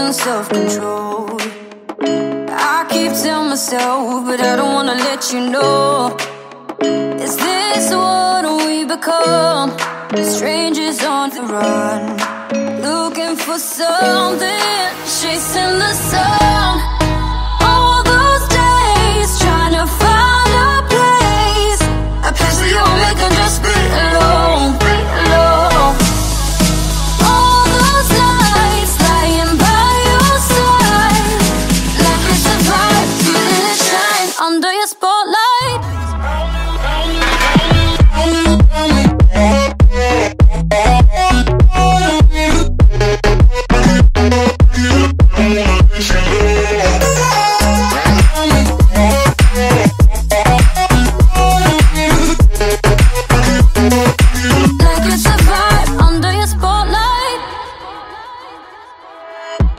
losing self-control. I keep telling myself, but I don't wanna let you know. Is this what we become? Strangers on the run, looking for something, chasing the sun. All those days trying to find a place where you and me can just be alone, be alone. All those nights lying by your side, like it's a vibe, feeling it shine under your spotlight.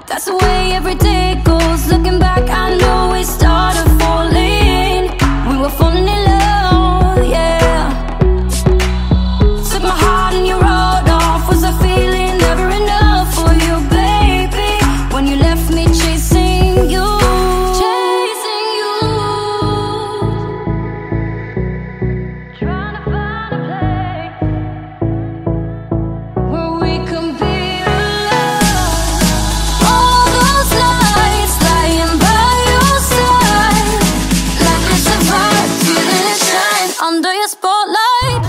That's the way every day goes. Looking back, I know we started falling. We were falling in love, yeah. Took my heart and you rode off. Was I feeling never enough for you, baby? When you left me chasing you, chasing you. Trying to find a place where we can be alone. All those nights lying by your side, like it's a vibe, feeling it shine under your spotlight.